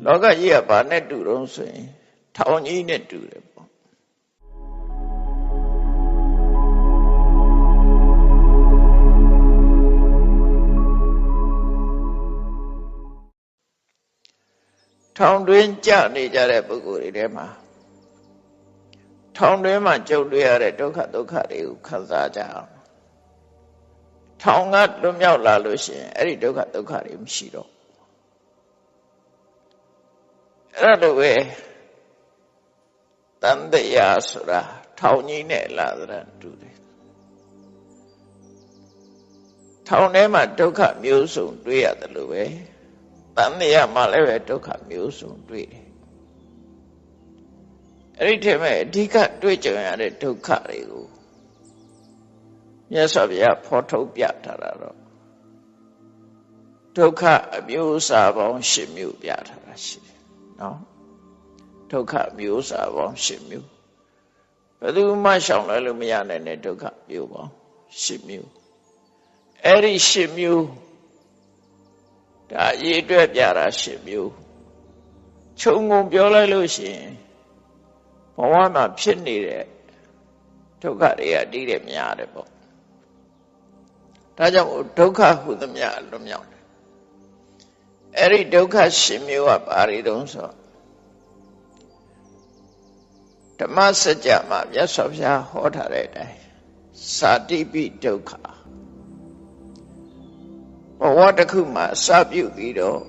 လောကကြီးကဘာနဲ့တူတော့ဆိုရင်ထောင်ကြီးနဲ့တူတယ်ပေါ့ထောင်တွင်းကြနေကြတဲ့ပုဂ္ဂိုလ်တွေထဲမှာထောင်တွင်းမှာကြုံတွေ့ရတဲ့ဒုက္ခတွေကိုခံစားကြအောင်ထောင်ကလွတ်မြောက်လာလို့ရှိရင်အဲ့ဒီဒုက္ခတွေမရှိတော့အဲ့ဒါလိုပဲတန်တရားဆိုတာထောင်ကြီးနဲ့လာတဲ့တူတယ်ထောင်ထဲမှာဒုက္ခမျိုးစုံတွေ့ရတယ်လို့ပဲတန်တရားမှာလည်းပဲဒုက္ခမျိုးစုံတွေ့တယ်အဲ့ဒီထဲမှာအဓိကတွေ့ကြုံရတဲ့ဒုက္ခတွေကိုမြတ်စွာဘုရားဖော်ထုတ်ပြထားတာတော့ဒုက္ခအမျိုးအစားပေါင်း၈မျိုးပြထားတာရှိတယ်နော်ဒုက္ခမျိုးအစားပေါင်း၈မျိုးဘယ်သူမှရှောင်လွှဲလို့မရနိုင်တဲ့ဒုက္ခမျိုးပေါင်း၈မျိုးအဲ့ဒီ၈မျိုးဒါအရေးအတွက်ပြတာ၈မျိုးခြုံငုံပြောလိုက်လို့ရှိရင်ဘဝမှာဖြစ်နေတဲ့ဒုက္ခတွေကတည်တယ်များတယ်ပေါ့ဒါကြောင့်ဒုက္ခဟုသမျှလွတ်မြောက်တယ်အဲ့ဒီဒုက္ခ၈မျိုးကဘာတွေတုံးဆိုဓမ္မစကြာမှာမြတ်စွာဘုရားဟောထားတဲ့အတိုင်းသာတိပိဒုက္ခဘဝတစ်ခုမှာအစပြုပြီးတော့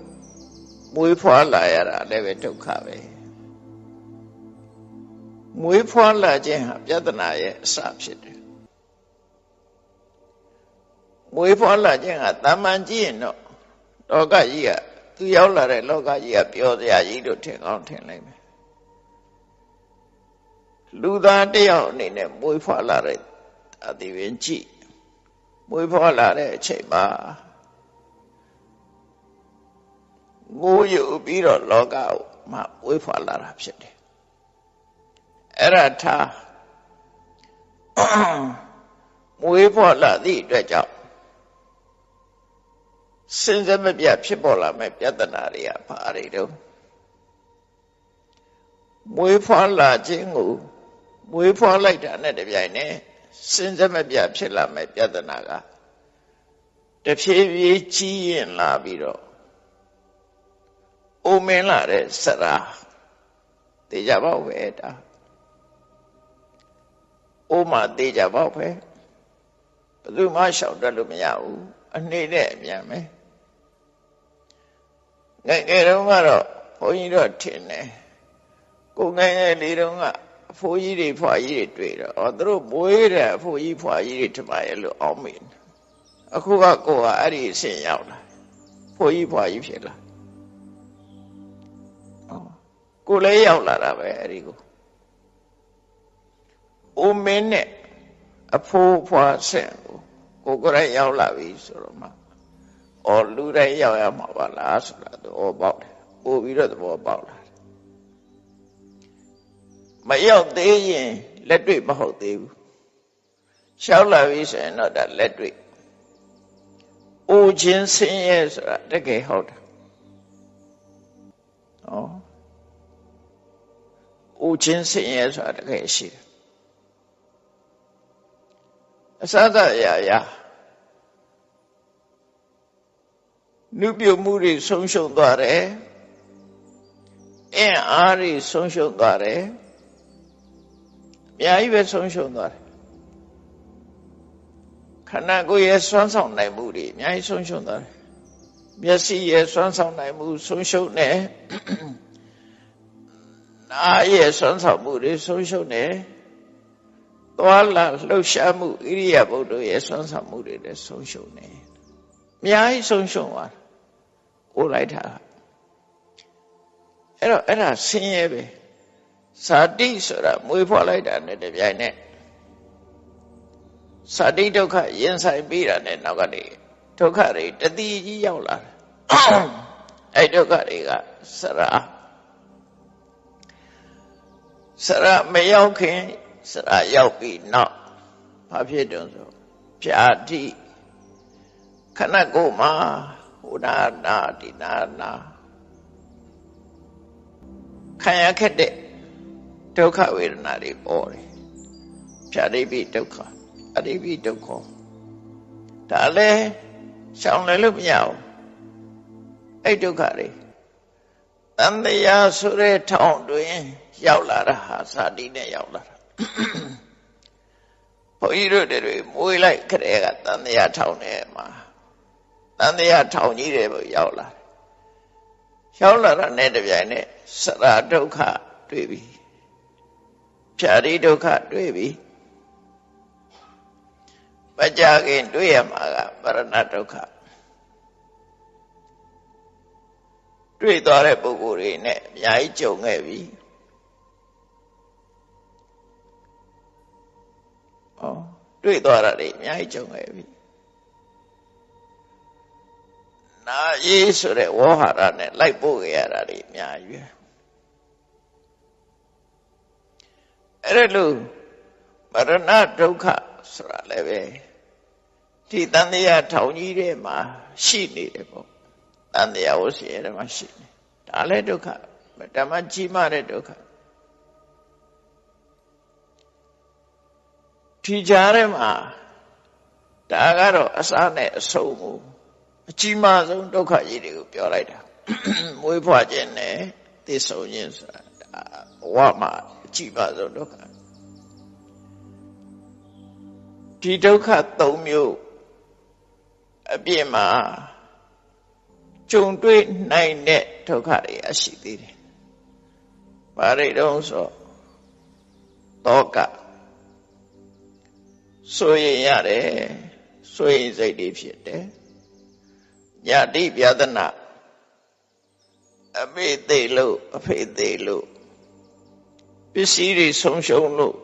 မွေးဖွားလာရတာလည်းပဲဒုက္ခပဲမွေးဖွားလာခြင်းဟာပြဿနာရဲ့အစဖြစ်တယ်မွေးဖွားလာခြင်းဟာတာမန်ကြည့်ရင်တော့လောကကြီးကသူရောက်လာတဲ့လောကကြီးကပျော်စရာကြီးလို့ထင်ကောင်းထင်လိုက်မယ်လူသားတယောက်အနေနဲ့မွေးဖွားလာတဲ့အတိပင်ကြည့်မွေးဖွားလာတဲ့အချိန်မှာငိုယူပြီးတော့လောကမှာမွေးဖွားလာတာဖြစ်တယ်အဲ့ဒါထားမွေးဖွားလာသည့်အတွက်ကြောင့်စဉ်ဆက်မပြတ်ဖြစ်ပေါ်လာမဲ့ပြဿနာတွေကဘာတွေတော့မွေးဖွားလာခြင်းကိုမွေးဖွားလိုက်တာနဲ့တပြိုင်နက်စဉ်ဆက်မပြတ်ဖြစ်လာမဲ့ပြဿနာကတဖြည်းဖြည်းကြီးရင်လာပြီးတော့အိုမင်းလာတဲ့စရာသိကြပါ့ပဲဒါအိုမသိကြပါ့ပဲဘယ်သူမှရှောင်တတ်လို့မရဘူးအနေနဲ့အမြန်ပဲငယ်ငယ်တုန်းကတော့ဘုန်းကြီးတို့ထင်တယ်ကိုငယ်ငယ်လေးတုန်းကအဖိုးကြီးတွေဖွာကြီးတွေတွေ့တော့သူတို့မွေးတဲ့အဖိုးကြီးဖွာကြီးတွေထမရဲ့လို့အောင်းမိတယ်အခုကကိုကအဲ့ဒီအဆင့်ရောက်လာဖိုးကြီးဖွာကြီးဖြစ်လာကိုလည်းရောက်လာတာပဲအဲ့ဒီကိုအိုမင်းနဲ့အဖိုးဖွာဆင့်ကိုယ်တိုင်ရောက်လာပြီဆိုတော့မှလူတိုင်းရောက်ရမှာပါလားဆိုတာသဘောပေါက်တယ်ပို့ပြီးတော့သဘောပေါက်လာတယ်မရောက်သေးရင်လက်တွေ့မဟုတ်သေးဘူးရှောက်လာပြီဆိုရင်တော့ဒါလက်တွေ့အိုခြင်းဆင်းရဲဆိုတာတကယ်ဟုတ်တယ်အိုခြင်းဆင်းရဲဆိုတာတကယ်ရှိတယ်အစသအရာနုပြုမှုတွေဆုံးရှုံးသွားတယ်အင်းအားတွေဆုံးရှုံးသွားတယ်အများကြီးပဲဆုံးရှုံးသွားတယ်ခန္ဓာကိုယ်ရဲ့စွမ်းဆောင်နိုင်မှုတွေအများကြီးဆုံးရှုံးသွားတယ်မျက်စိရဲ့စွမ်းဆောင်နိုင်မှုဆုံးရှုံးတယ်နားရဲ့စွမ်းဆောင်မှုတွေဆုံးရှုံးတယ်သွားလာလှုပ်ရှားမှုဣရိယာပုတို့ရဲ့စွမ်းဆောင်မှုတွေလည်းဆုံးရှုံးတယ်အများကြီးဆုံးရှုံးသွားတယ်အိုလိုက်တာအဲ့တော့အဲ့ဒါဆင်းရဲပဲဇာတိဆိုတာမွေးဖွားလိုက်တာနဲ့တပြိုင်နက်ဇာတိဒုက္ခရင်ဆိုင်ပြီးတာနဲ့နောက်ကနေဒုက္ခတွေတတိကြီးရောက်လာတယ်အဲ့ဒုက္ခတွေကစရာမရောက်ခင်စရာရောက်ပြီးနောက်ဘာဖြစ်တုံးဆိုဖြာတိခဏကိုမှဟိုနာဒီနာ ခံရခက်တဲ့ဒုက္ခဝေဒနာတွေပေါ်တယ်ဖြာတိပိဒုက္ခအရိပိဒုက္ခဒါလည်းရှောင်လည်းလို့မရဘူးအဲ့ဒုက္ခတွေတန်တရားဆိုတဲ့ထောင်တွင်ရောက်လာတာဟာဇာတိနဲ့ရောက်လာတာဘုန်းကြီးတို့တွေမွေးလိုက်ခရဲကတန်တရားထောင်ထဲမှာတန်တရားထောင်ကြီးတွေပေါ့ရောက်လာတာနဲ့တပြိုင်နက်စရာဒုက္ခတွေ့ပြီဖြာတိဒုက္ခတွေ့ပြီမကြခင်တွေ့ရမှာကပရဏဒုက္ခတွေ့သွားတဲ့ပုဂ္ဂိုလ်တွေနဲ့အများကြီးကြုံခဲ့ပြီတွေ့သွားတာတွေအများကြီးကြုံခဲ့ပြီနာရေးဆိုတဲ့ဝေါဟာရနဲ့လိုက်ပို့ခဲ့ရတာတွေအများကြီးအဲ့ဒါလို့မရဏဒုက္ခဆိုတာလည်းပဲဒီတန်တရားထောင်ကြီးထဲမှာရှိနေတယ်ပေါ့တန်တရားဝစီရဲထဲမှာရှိနေဒါလည်းဒုက္ခဓမ္မကြီးမားတဲ့ဒုက္ခဒီကြားထဲမှာဒါကတော့အစားနဲ့အဆုံးကိုအကြီးမားဆုံးဒုက္ခကြီးတွေကိုပြောလိုက်တာမွေးဖွားခြင်းနဲ့သိဆုံးခြင်းဆိုတာဘဝမှာအကြီးမားဆုံးဒုက္ခဒီဒုက္ခ၃မျိုးအပြည့်မှာကြုံတွေ့နိုင်တဲ့ဒုက္ခတွေအရှိသေးတယ်။ဘာတွေတုံးဆိုတောကဆိုရင်ရတယ်ဆိုရင်စိတ်တွေဖြစ်တယ်။ညာတိပြဒနာအမေသေးလို့အဖေသေးလို့ပစ္စည်းတွေဆုံးရှုံးလို့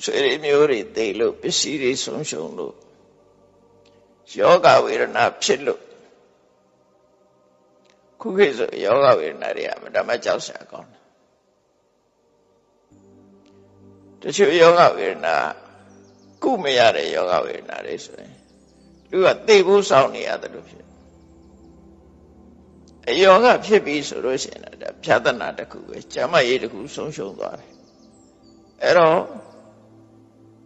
ဆွေတွေမျိုးတွေသေးလို့ပစ္စည်းတွေဆုံးရှုံးလို့ယောဂဝေဒနာဖြစ်လို့ခုခေတ်ဆိုယောဂဝေဒနာတွေအမှန်တမ်းကြောက်စရာကောင်းတယ်တချို့ယောဂဝေဒနာကုမရတဲ့ယောဂဝေဒနာတွေဆိုရင်လူကသိဖို့စောင့်နေရတယ်လို့ဖြစ်အယောဂဖြစ်ပြီးဆိုလို့ရှိရင်ဒါဖြာသနာတစ်ခုပဲကျမ်းမာရေးတစ်ခုဆုံးရှုံးသွားတယ်အဲ့တော့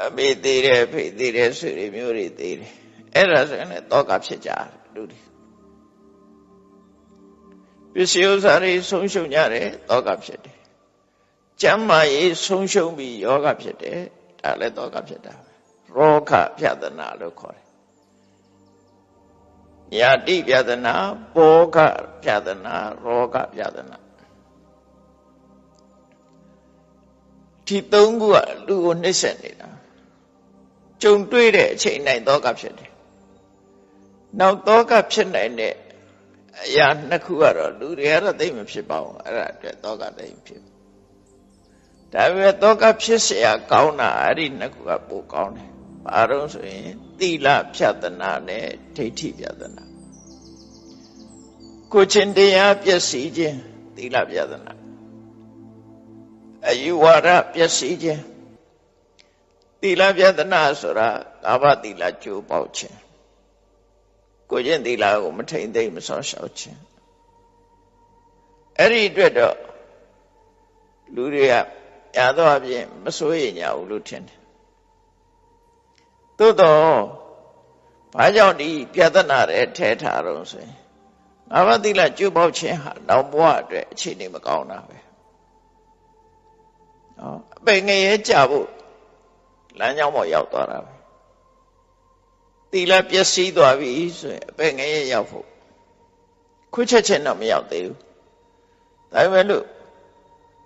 အမေသေးတယ်ဖေသေးတယ်ဆွေတွေမျိုးတွေသေးတယ်အဲ့ဒါဆိုရင်လည်းတောကဖြစ်ကြတယ်လူတွေပစ္စည်းဥစ္စာတွေဆုံးရှုံးကြတယ်တောကဖြစ်တယ်ကျမ်းမာရေးဆုံးရှုံးပြီးယောဂဖြစ်တယ်ဒါလည်းတောကဖြစ်တာပဲရောဂပြဒနာလို့ခေါ်တယ်ယာတိပြဒနာဘောဂပြဒနာရောဂပြဒနာဒီသုံးခုကလူကိုနှိမ့်ဆက်နေတာကြုံတွေ့တဲ့အချိန်တိုင်းတောကဖြစ်တယ်နောက်တောကဖြစ်နိုင်တဲ့အရာနှစ်ခုကတော့လူတွေကတော့သိမဖြစ်ပါဘူးအဲ့ဒါအတွက်တောကသိမဖြစ်ဒါပေမဲ့တောကဖြစ်เสียကောင်းတာအဲ့ဒီနှစ်ခုကပိုကောင်းတယ်ဘာလို့ဆိုရင်သီလဖြတ်တနာနဲ့ဒိဋ္ဌိဖြတ်တနာကိုချင်းတရားပျက်စီးခြင်းသီလဖြတ်တနာအယူဝါဒပျက်စီးခြင်းသီလဖြတ်တနာဆိုတာကာမသီလကျိုးပေါက်ခြင်းကိုချင်းသီလကိုမထိန်သိမ်းမဆောင်ရှောက်ခြင်းအဲ့ဒီအတွက်တော့လူတွေကရသောအပြင်မစိုးရိမ်ကြဘူးလို့ထင်တယ်သို့တော့ဘာကြောင့်ဒီပြဿနာတွေထဲထားတော့ဆိုရင်ငါးပါးသီလကျိုးပေါက်ခြင်းဟာနောက်ဘဝအတွက်အခြေအနေမကောင်းတာပဲနော်အပင်ငရဲကြဖို့လမ်းကြောင်းပေါ်ရောက်သွားတာပဲသီလပျက်စီးသွားပြီဆိုရင်အပင်ငရဲရောက်ဖို့ခွချက်ချင်းတော့မရောက်သေးဘူးဒါပေမဲ့လို့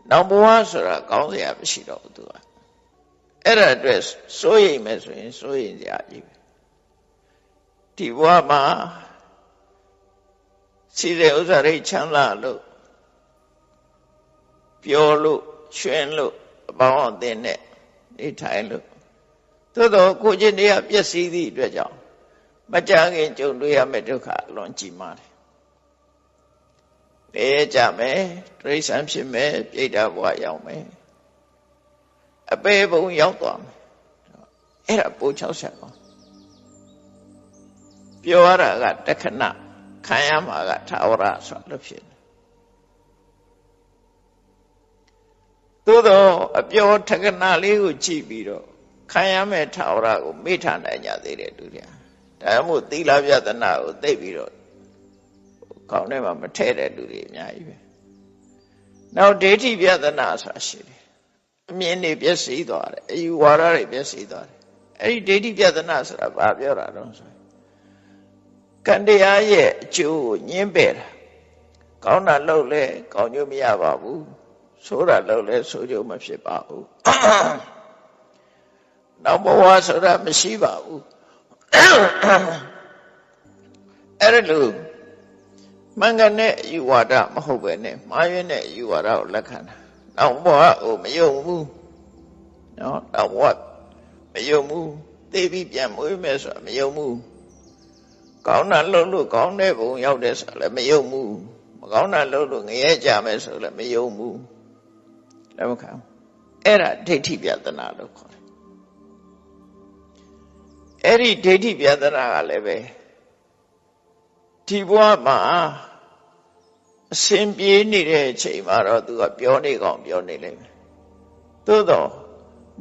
နောက်ဘဝဆိုတာကောင်းစရာမရှိတော့ဘူးသူကအဲ့ဒါအတွက်စိုးရိမ်မယ်ဆိုရင်စိုးရိမ်စရာကြီးပဲဒီဘဝမှာစီတဲ့ဥစ္စာတွေချမ်းသာလို့ပျော်လို့ရွှင်လို့အပေါင်းအသင်းနဲ့နေထိုင်လို့သို့တော့ကိုချင်းတရားပျက်စီးသည့်အတွက်ကြောင့်မကြခင်ကြုံတွေ့ရမယ့်ဒုက္ခအလွန်ကြီးမားတယ်လေကြမယ်တိရစ္ဆာန်ဖြစ်မယ်ပြိတ္တာဘဝရောက်မယ်အပေဘုံရောက်သွားမယ်အဲ့ဒါပိုချောက်ဆက်ပါပြောရတာကတခဏခံရမှာကထာဝရဆိုလို့ဖြစ်တယ် သို့တော့အပျော်ထကနာလေးကိုကြည့်ပြီးတော့ခံရမဲ့ထာဝရကိုမေ့ထားနိုင်ကြသေးတယ်သူတွေကဒါမှမဟုတ်သီလပြဒနာကိုသိပြီးတော့ခေါင်းထဲမှာမထည့်တဲ့လူတွေအများကြီးပဲနောက်ဒိဋ္ဌိပြဒနာဆိုတာရှိတယ်အမြင်တွေပျက်စီးသွားတယ်အယူဝါဒတွေပျက်စီးသွားတယ်အဲ့ဒီဒိဋ္ဌိပြဒနာဆိုတာဘာပြောတာတော့ဆိုကံတရားရဲ့အကျိုးကိုညှင်းပယ်တာကောင်းတာလုပ်လဲကောင်းကျိုးမရပါဘူးဆိုးတာလုပ်လဲဆိုးကျိုးမဖြစ်ပါဘူးနောက်ဘဝဆိုတာမရှိပါဘူးအဲ့ဒါလို့မင်္ဂနဲ့ယူဝါဒမဟုတ်ပဲနဲ့မှားယွင်းတဲ့ယူဝါဒကိုလက်ခံတာနောက်ဘဝကိုမယုံဘူးနော်နောက်ဘဝမယုံဘူးသိပြီးပြန်မွေးမယ်ဆိုတာမယုံဘူးကောင်းတာလုပ်လို့ကောင်းတဲ့ဘုံရောက်တယ်ဆိုတာလည်းမယုံဘူးမကောင်းတာလုပ်လို့ငရဲကြမယ်ဆိုလည်းမယုံဘူးလက်မခံအဲ့ဒါဒိဋ္ဌိပြဒနာလို့ခေါ်တယ်အဲ့ဒီဒိဋ္ဌိပြဒနာကလည်းပဲဒီဘဝမှာအစဉ်ပြေးနေတဲ့အချိန်မှာတော့သူကပြောနေကောင်းပြောနေလိမ့်မယ်သို့တော့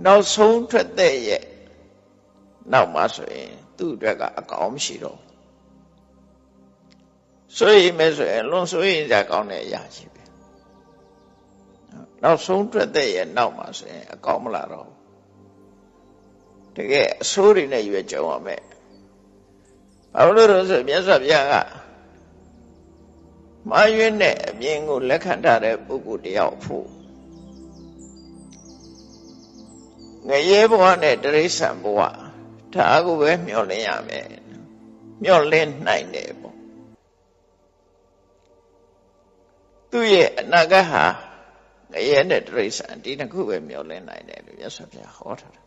နောက်ဆုံးထွက်တဲ့ရဲ့နောက်မှာဆိုရင်သူ့အတွက်ကအကောင်းမရှိတော့ဆိုရင်မဲဆိုရင်လွန်ဆိုရင်ကြကောင်းတဲ့အရာရှိပဲနောက်ဆုံးထွက်တဲ့ရဲ့နောက်မှာဆိုရင်အကောင်းမလာတော့တကယ်အဆိုးတွေနဲ့ရွေးကြုံရမယ်ဘာလို့လဲဆိုမြတ်စွာဘုရားကမှားယွင်းတဲ့အမြင်ကိုလက်ခံထားတဲ့ပုဂ္ဂိုလ်တယောက်ဖို့ငရဲဘဝနဲ့တိရစ္ဆာန်ဘဝဒါကိုပဲမျှော်လင့်ရမယ်မျှော်လင့်နိုင်တယ်ပေါ့သူ့ရဲ့အနာဂတ်ဟာငရဲနဲ့တိရစ္ဆာန်ဒီနှစ်ခုပဲမျှော်လင့်နိုင်တယ်လို့မြတ်စွာဘုရားဟောထားတယ်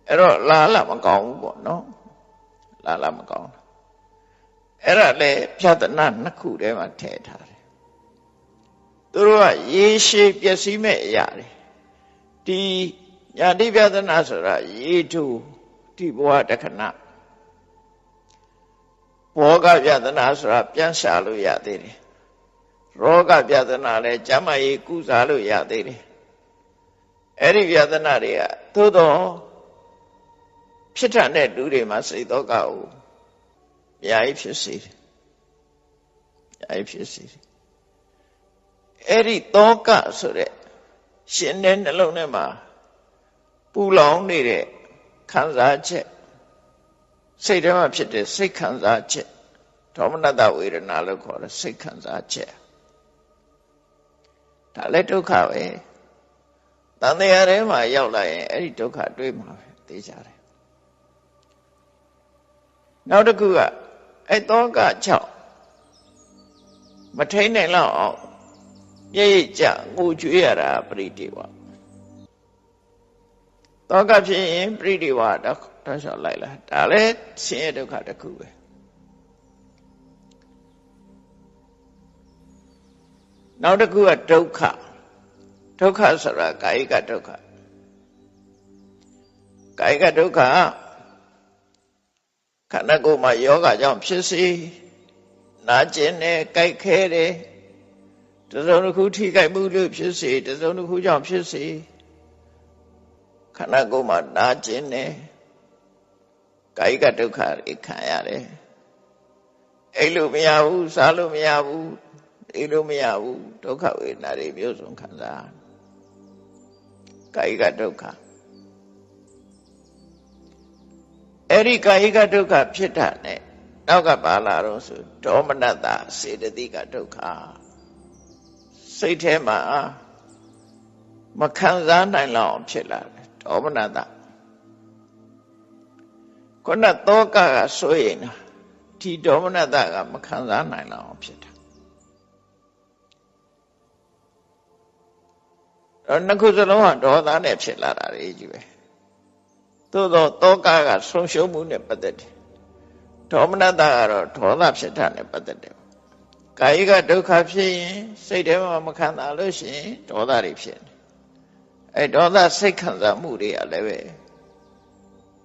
အဲ့တော့လာမကောင်းဘူးပေါ့နော်လာမကောင်းအဲ့ဒါလေပြဿနာနှစ်ခုထဲမှာထည့်ထားတယ်သူတို့ကရေရှည်ပျက်စီးမဲ့အရာတွေဒီညာတိပြဿနာဆိုတာရေတူဒီဘဝတခဏဘောဂပြဿနာဆိုတာပြန်ရှာလို့ရသေးတယ်ရောဂပြဿနာလည်းကျမ်းမာရေးကုစားလို့ရသေးတယ်အဲ့ဒီပြဿနာတွေကသို့တော့ဖြစ်ထန်တဲ့လူတွေမှာစိတ်သောကကိုအများကြီးဖြစ်စေတယ်အဲ့ဒီသောကဆိုတဲ့ရှင်တဲ့နှလုံးထဲမှာပူလောင်နေတဲ့ခံစားချက်စိတ်ထဲမှာဖြစ်တဲ့စိတ်ခံစားချက်ဒေါမနတဝေဒနာလို့ခေါ်တယ်စိတ်ခံစားချက်ဒါလည်းဒုက္ခပဲတန်တရားထဲမှာရောက်လာရင်အဲ့ဒီဒုက္ခတွေ့မှာပဲသိကြတယ်နောက်တစ်ခုကအဲ့သောကကြောင့်မထိန်နိုင်လောက်အောင်ပြည့်ကြငိုကြွေးရတာပရိဒီဝသောကဖြစ်ရင်ပရိဒီဝတော့လျှောက်လိုက်လာဒါလည်းဆင်းရဲဒုက္ခတစ်ခုပဲနောက်တစ်ခုကဒုက္ခဆိုတာကာယကဒုက္ခကာယကဒုက္ခခန္ဓာကိုယ်မှာယောဂကြောင့်ဖြစ်စေနာကျင်တယ်ကြိုက်ခဲတယ်တစုံတစ်ခုထိကြိုက်မှုလို့ဖြစ်စေတစုံတစ်ခုကြောင့်ဖြစ်စေခန္ဓာကိုယ်မှာနာကျင်တယ်ကာယကဒုက္ခတွေခံရတယ်အိပ်လို့မရဘူးစားလို့မရဘူးအိပ်လို့မရဘူးဒုက္ခဝေဒနာတွေမျိုးစုံခံစားကာယကဒုက္ခအဲ့ဒီကာယကဒုက္ခဖြစ်တာနဲ့နောက်ကပါလာတော့ဆိုဒေါမနတစေတသိကဒုက္ခစိတ်ထဲမှာမခံစားနိုင်လောက်ဖြစ်လာတယ်ဒေါမနတခုနသောကဆိုရင်ဒီဒေါမနတကမခံစားနိုင်လောက်ဖြစ်တာနှစ်ခုစလုံးကဒေါသနဲ့ဖြစ်လာတာတွေကြီးပဲသို့သောသောကဆုံးရှုံးမှုနဲ့ပတ်သက်တယ်ဒေါမနတကတော့ဒေါသဖြစ်တာနဲ့ပတ်သက်တယ်ကာယကဒုက္ခဖြစ်ရင်စိတ်ထဲမှာမခံစားလို့ရှိရင်ဒေါသတွေဖြစ်တယ်အဲဒေါသစိတ်ခံစားမှုတွေကလည်းပဲ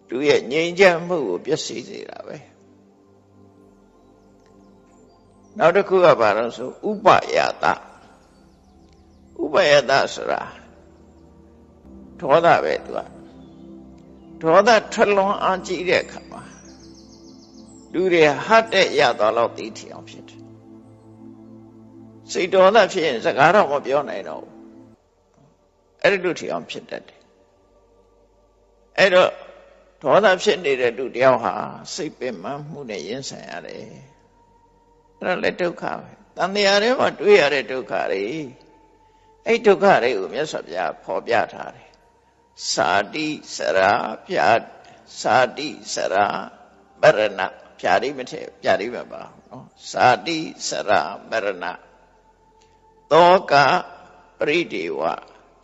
သူရဲ့ငြိမ်ချမ်းမှုကိုပျက်စီးစေတာပဲနောက်တစ်ခုကဘာလို့ဆိုဥပယတ ဥပယတဆိုတာဒေါသပဲသူကဒေါသထွက်လွန်အားကြီးတဲ့အခါမှာလူတွေဟတ်တဲ့ရသွားတော့သိထီအောင်ဖြစ်တယ်စိတ်ဒေါသဖြစ်ရင်စကားတော့မပြောနိုင်တော့ဘူးအဲ့ဒီလိုထီအောင်ဖြစ်တတ်တယ်အဲ့တော့ဒေါသဖြစ်နေတဲ့လူတယောက်ဟာစိတ်ပင်ပန်းမှုနဲ့ရင်ဆိုင်ရတယ်အဲ့ဒါလည်းဒုက္ခပဲတန်တရားထဲမှာတွေ့ရတဲ့ဒုက္ခတွေအဲ့ဒုက္ခတွေကိုမြတ်စွာဘုရားဖော်ပြထားတယ်စာတိစရာဖြာစာတိစရာမရဏဖြာတိမထည့်ဖြာတိမပါနော်စာတိစရာမရဏသောကပရိဒေဝ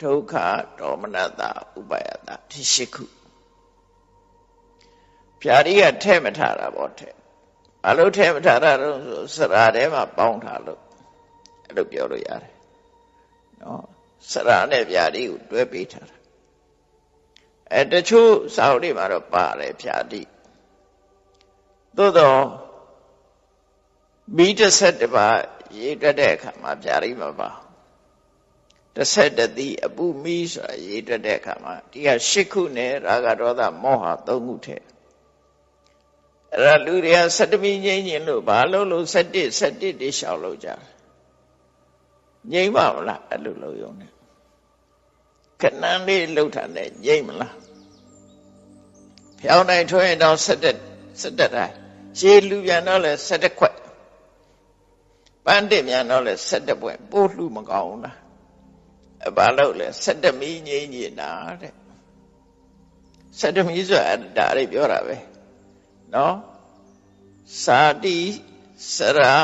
ဒုက္ခဒေါမနတဥပယတဒီရှိခုဖြာတိကထဲ့မထားတာပေါ့ထဲ့ဘာလို့ထဲ့မထားတာတော့ဆိုစရာထဲမှာပေါင်းထားလို့အဲ့လိုပြောလို့ရတယ်နော်စရာနဲ့ဖြာတိကိုတွဲပေးထားတာတချို့စာအုပ်တွေမှာတော့ပါတယ်ဖြာတိသို့တော့မိ11ပါးရေးတတ်တဲ့အခါမှာဖြာတိမပါ11သီးအပုမိဆိုတာရေးတတ်တဲ့အခါမှာဒီက8ခုနဲ့ရာဂဒေါသမောဟ3ခုထဲအဲ့ဒါလူတွေက17မိငိမ့်ညင်လို့ဘာလို့လို့17တိရှောက်လို့ကြငိမ့်ပါမလားအဲ့လိုလို့ရုံနဲ့ခဏလေးလှုပ်တာနဲ့ငိမ့်မလားဖျောင်းတိုင်းထွင်းတော့17တိုင်းရှည်လူပြန်တော့လဲ17ခွက်ပန်းတစ်ပြန်တော့လဲ17ပွင့်ပို့လှမကောင်းဘူးလားဘာလို့လဲ17မိငိမ့်ညင်တာတဲ့17မိဆိုတာဒါလေးပြောတာပဲနော်စာတိစရာ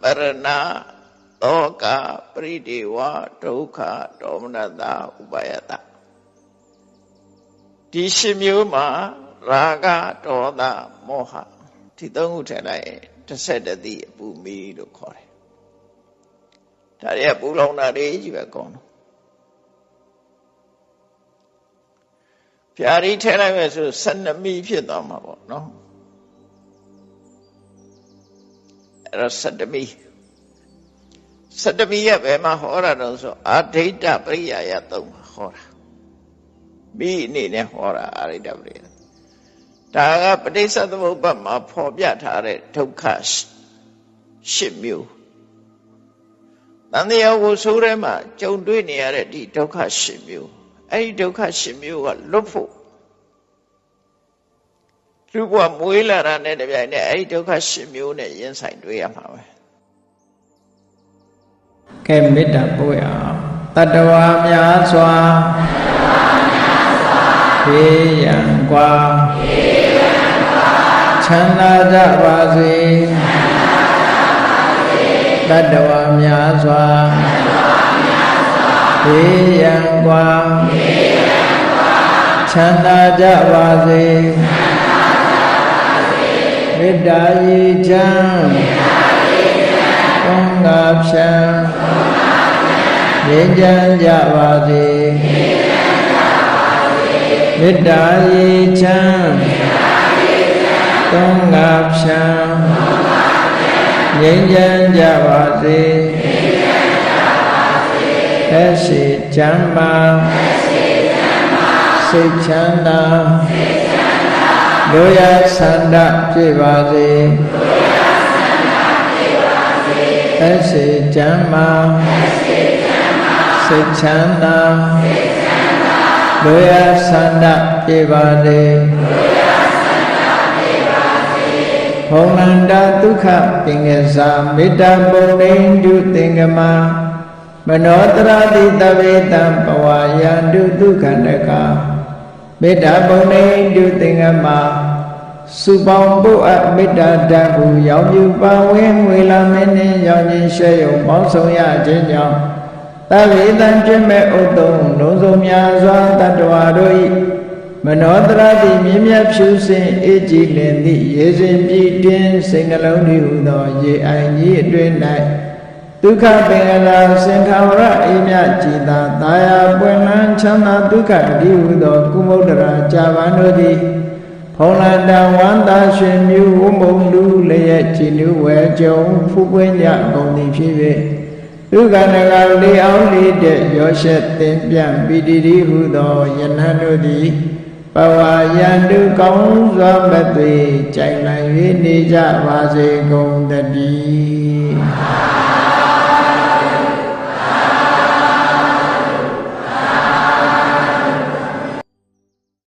ပရဏသောကပရိဒေဝဒုက္ခဒေါမနတဥပယတဒီ8မျိုးမှာရာဂဒေါသမောဟဒီ3ခုထည့်လိုက်11သီးအပူမီလို့ခေါ်တယ်ဒါတွေကပူလောင်တာတွေကြီးပဲကောင်းတော့ဖြာတိထည့်လိုက်မယ်ဆို12မီဖြစ်သွားမှာပေါ့နော်အဲ့တော့17မီကဘယ်မှာဟောတာတော့ဆိုအာဒိဋ္ဌပရိယာယ3မှာဟောတာမိအနေနဲ့ဟောတာအာဒိဋ္ဌပရိယာဒါကပဋိစ္စသမုပ္ပါဒ်မှာဖော်ပြထားတဲ့ဒုက္ခ8မျိုးတန်တရားကိုဆိုးထဲမှာကြုံတွေ့နေရတဲ့ဒီဒုက္ခ8မျိုးအဲ့ဒီဒုက္ခ8မျိုးကလွတ်ဖို့လူဘဝမွေးလာတာနဲ့တပြိုင်နက်အဲ့ဒီဒုက္ခ8မျိုးနဲ့ရင်ဆိုင်တွေ့ရမှာပဲကဲမေတ္တာပို့ရအောင်တတ္တဝါများစွာဖေးရန်กว่าချမ်းသာကြပါစေတတ္တဝါများစွာဖေးရန်กว่าချမ်းသာကြပါစေမေတ္တာရည်ချမ်းသုံးငါဖြံငြိမ်းချမ်းကြပါစေမေတ္တာရည်ချမ်းသုံးငါဖြံငြိမ်းချမ်းကြပါစေသက်ရှိချမ်းသာစိတ်ချမ်းသာတို့ရဆန္ဒဖြစ်ပါစေသက်ရှိချမ်းသာစိတ်ချမ်းသာတို့ရဆန္ဒဖြစ်ပါစေဘုံလန္တာဒုက္ခပင်ကစားမေတ္တာပုံနေတုသင်္ကမမနောတရာတိတဝေတံပဝါယန္တုဒုက္ခနကမေတ္တာပုံနေတုသင်္ကမစုပေါင်းပုအပ်မေတ္တာဓာတ်ကိုရောင်ယူပါဝင်ငွေလာမင်းနှင့်ရောင်ခြင်းရွှဲယုံပေါင်းဆောင်ရခြင်းကြောင့်တဝေတံကျွမဲ့ဥတ္တုံလုံးစုံများစွာတတ္တဝါတို့၏မနောတရာတိမြင့်မြတ်ဖြူစင်အေးကြည်လင်သည့်ရေစဉ်ပြည့်တင်းစိတ်နှလုံးတည်ဟူသောရေအိုင်ကြီးအတွင်း၌ဒုက္ခပင်ကလာစင်္ခါဝရအိမြကြည်သာတာယာပွင့်လန်းချမ်းသာဒုက္ခတည်ဟူသောကုမုဒ္ဒရာကြာပန်တို့သည်ဖုံးလန္တဝန္တာရှင်မြူဝမုံလူလျက်ကြည်နူဝဲကြုံဖူးပွင့်ကြကုန်သည်ဖြစ်၍ ဒုက္ခနကလေးအောင်လေးတဲ့ရောရှက်သင်ပြန့်ပိတိတိဟုသောယနံတို့သည်ဘဝယံတုကောင်းစွာမသွေကြိုင်နိုင်၍နေကြပါစေကုန်တည်း